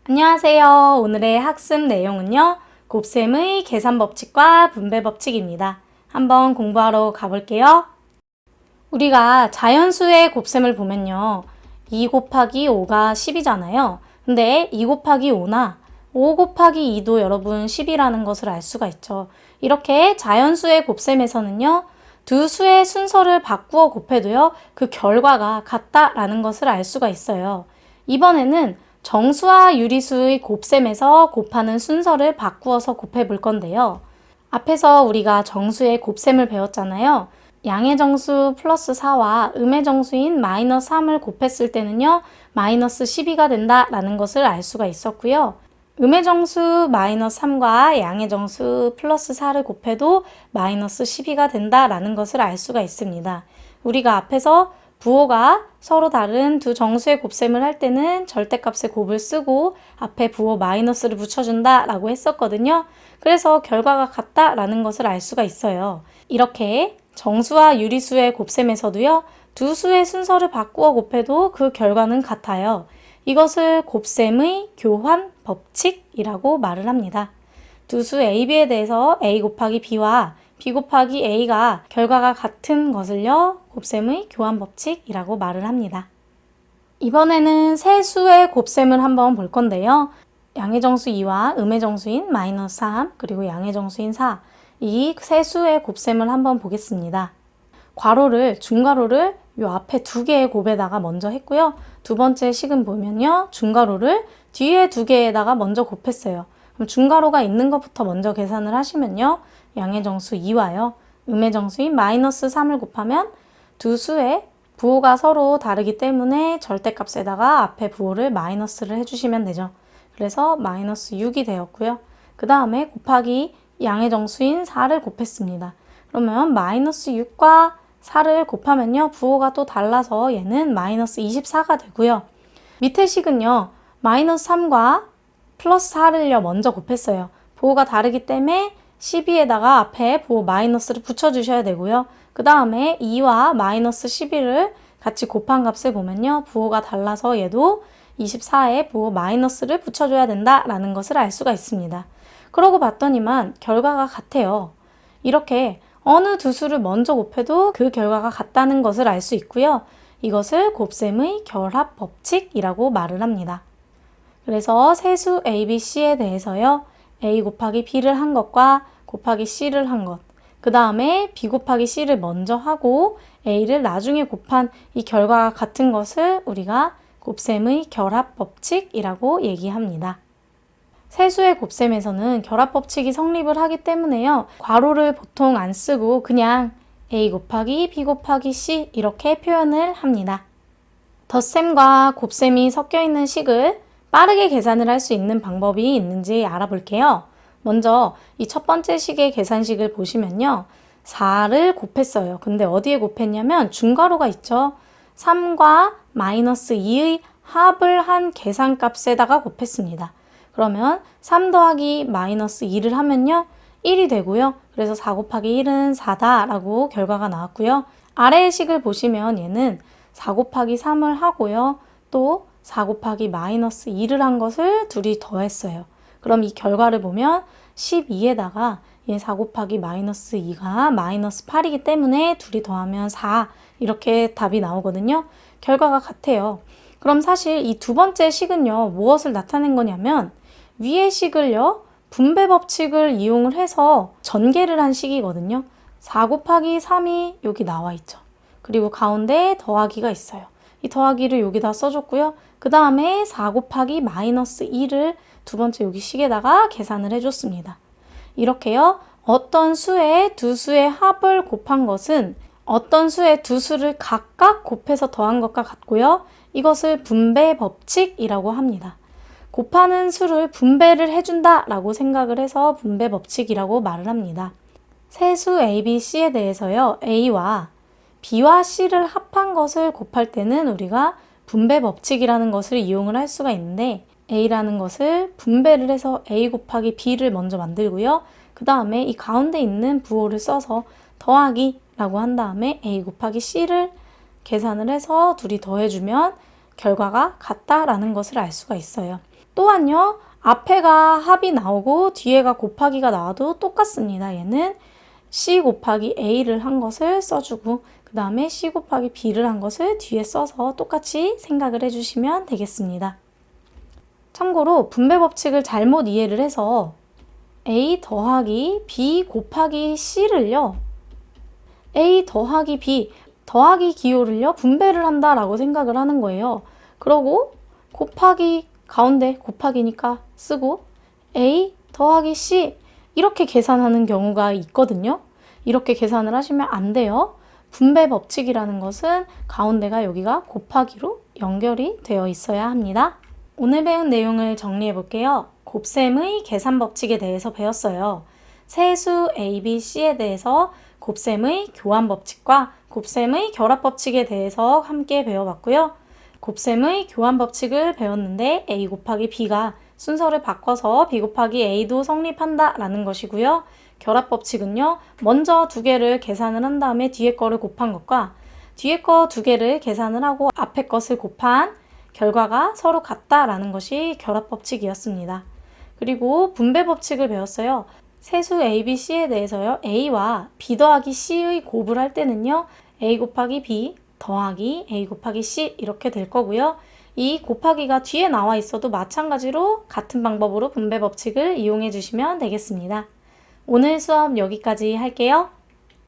안녕하세요. 오늘의 학습 내용은요. 곱셈의 계산 법칙과 분배 법칙입니다. 한번 공부하러 가볼게요. 우리가 자연수의 곱셈을 보면요. 2 곱하기 5가 10이잖아요. 근데 2 곱하기 5나 5 곱하기 2도 여러분 10이라는 것을 알 수가 있죠. 이렇게 자연수의 곱셈에서는요. 두 수의 순서를 바꾸어 곱해도요. 그 결과가 같다라는 것을 알 수가 있어요. 이번에는 정수와 유리수의 곱셈에서 곱하는 순서를 바꾸어서 곱해 볼 건데요. 앞에서 우리가 정수의 곱셈을 배웠잖아요. 양의 정수 플러스 4와 음의 정수인 마이너스 3을 곱했을 때는요. 마이너스 12가 된다라는 것을 알 수가 있었고요. 음의 정수 마이너스 3과 양의 정수 플러스 4를 곱해도 마이너스 12가 된다라는 것을 알 수가 있습니다. 우리가 앞에서 부호가 서로 다른 두 정수의 곱셈을 할 때는 절대값의 곱을 쓰고 앞에 부호 마이너스를 붙여준다 라고 했었거든요. 그래서 결과가 같다라는 것을 알 수가 있어요. 이렇게 정수와 유리수의 곱셈에서도요. 두 수의 순서를 바꾸어 곱해도 그 결과는 같아요. 이것을 곱셈의 교환 법칙이라고 말을 합니다. 두 수 A, B에 대해서 A 곱하기 B와 B 곱하기 A가 결과가 같은 것을요. 곱셈의 교환 법칙이라고 말을 합니다. 이번에는 세 수의 곱셈을 한번 볼 건데요. 양의 정수 2와 음의 정수인 마이너스 3 그리고 양의 정수인 4 이 세 수의 곱셈을 한번 보겠습니다. 괄호를 중괄호를 요 앞에 두 개의 곱에다가 먼저 했고요. 두 번째 식은 보면요. 중괄호를 뒤에 두 개에다가 먼저 곱했어요. 그럼 중괄호가 있는 것부터 먼저 계산을 하시면요. 양의 정수 2와요. 음의 정수인 마이너스 3을 곱하면 두 수의 부호가 서로 다르기 때문에 절대값에다가 앞에 부호를 마이너스를 해주시면 되죠. 그래서 마이너스 6이 되었고요. 그 다음에 곱하기 양의 정수인 4를 곱했습니다. 그러면 마이너스 6과 4를 곱하면요. 부호가 또 달라서 얘는 마이너스 24가 되고요. 밑에 식은요. 마이너스 3과 플러스 4를요. 먼저 곱했어요. 부호가 다르기 때문에 12에다가 앞에 부호 마이너스를 붙여주셔야 되고요. 그 다음에 2와 마이너스 11을 같이 곱한 값을 보면요. 부호가 달라서 얘도 24에 부호 마이너스를 붙여줘야 된다라는 것을 알 수가 있습니다. 그러고 봤더니만 결과가 같아요. 이렇게 어느 두 수를 먼저 곱해도 그 결과가 같다는 것을 알 수 있고요. 이것을 곱셈의 결합 법칙이라고 말을 합니다. 그래서 세수 A, B, C에 대해서요. A 곱하기 B를 한 것과 곱하기 C를 한 것, 그 다음에 B 곱하기 C를 먼저 하고 A를 나중에 곱한 이 결과가 같은 것을 우리가 곱셈의 결합 법칙이라고 얘기합니다. 세수의 곱셈에서는 결합 법칙이 성립을 하기 때문에요. 괄호를 보통 안 쓰고 그냥 A 곱하기 B 곱하기 C 이렇게 표현을 합니다. 덧셈과 곱셈이 섞여 있는 식을 빠르게 계산을 할 수 있는 방법이 있는지 알아볼게요. 먼저 이 첫 번째 식의 계산식을 보시면요. 4를 곱했어요. 근데 어디에 곱했냐면 중괄호가 있죠. 3과 마이너스 2의 합을 한 계산값에다가 곱했습니다. 그러면 3 더하기 마이너스 2를 하면요. 1이 되고요. 그래서 4 곱하기 1은 4다라고 결과가 나왔고요. 아래의 식을 보시면 얘는 4 곱하기 3을 하고요. 또 4 곱하기 마이너스 2를 한 것을 둘이 더했어요. 그럼 이 결과를 보면 12에다가 얘 4 곱하기 마이너스 2가 마이너스 8이기 때문에 둘이 더하면 4 이렇게 답이 나오거든요. 결과가 같아요. 그럼 사실 이 두 번째 식은요. 무엇을 나타낸 거냐면 위의 식을요. 분배 법칙을 이용을 해서 전개를 한 식이거든요. 4 곱하기 3이 여기 나와 있죠. 그리고 가운데 더하기가 있어요. 이 더하기를 여기다 써줬고요. 그 다음에 4 곱하기 마이너스 2를 두 번째 여기 식에다가 계산을 해줬습니다. 이렇게요. 어떤 수의 두 수의 합을 곱한 것은 어떤 수의 두 수를 각각 곱해서 더한 것과 같고요. 이것을 분배 법칙이라고 합니다. 곱하는 수를 분배를 해준다 라고 생각을 해서 분배 법칙이라고 말을 합니다. 세수 A, B, C에 대해서요. A와 B와 C를 합한 것을 곱할 때는 우리가 분배 법칙이라는 것을 이용을 할 수가 있는데 A라는 것을 분배를 해서 A 곱하기 B를 먼저 만들고요. 그 다음에 이 가운데 있는 부호를 써서 더하기라고 한 다음에 A 곱하기 C를 계산을 해서 둘이 더해주면 결과가 같다라는 것을 알 수가 있어요. 또한요, 앞에가 합이 나오고 뒤에가 곱하기가 나와도 똑같습니다. 얘는 C 곱하기 A를 한 것을 써주고 그 다음에 C 곱하기 B를 한 것을 뒤에 써서 똑같이 생각을 해주시면 되겠습니다. 참고로 분배 법칙을 잘못 이해를 해서 A 더하기 B 곱하기 C를요, A 더하기 B 더하기 기호를요 분배를 한다라고 생각을 하는 거예요. 그러고 곱하기 가운데 곱하기니까 쓰고 A 더하기 C 이렇게 계산하는 경우가 있거든요. 이렇게 계산을 하시면 안 돼요. 분배 법칙이라는 것은 가운데가 여기가 곱하기로 연결이 되어 있어야 합니다. 오늘 배운 내용을 정리해 볼게요. 곱셈의 계산 법칙에 대해서 배웠어요. 세수 A, B, C에 대해서 곱셈의 교환 법칙과 곱셈의 결합 법칙에 대해서 함께 배워봤고요. 곱셈의 교환 법칙을 배웠는데 A 곱하기 B가 순서를 바꿔서 B 곱하기 A도 성립한다 라는 것이고요. 결합 법칙은요, 먼저 두 개를 계산을 한 다음에 뒤에 거를 곱한 것과 뒤에 거 두 개를 계산을 하고 앞에 것을 곱한 결과가 서로 같다라는 것이 결합 법칙이었습니다. 그리고 분배 법칙을 배웠어요. 세수 A, B, C에 대해서요, A와 B 더하기 C의 곱을 할 때는요, A 곱하기 B 더하기 A 곱하기 C 이렇게 될 거고요. 이 곱하기가 뒤에 나와 있어도 마찬가지로 같은 방법으로 분배 법칙을 이용해 주시면 되겠습니다. 오늘 수업 여기까지 할게요.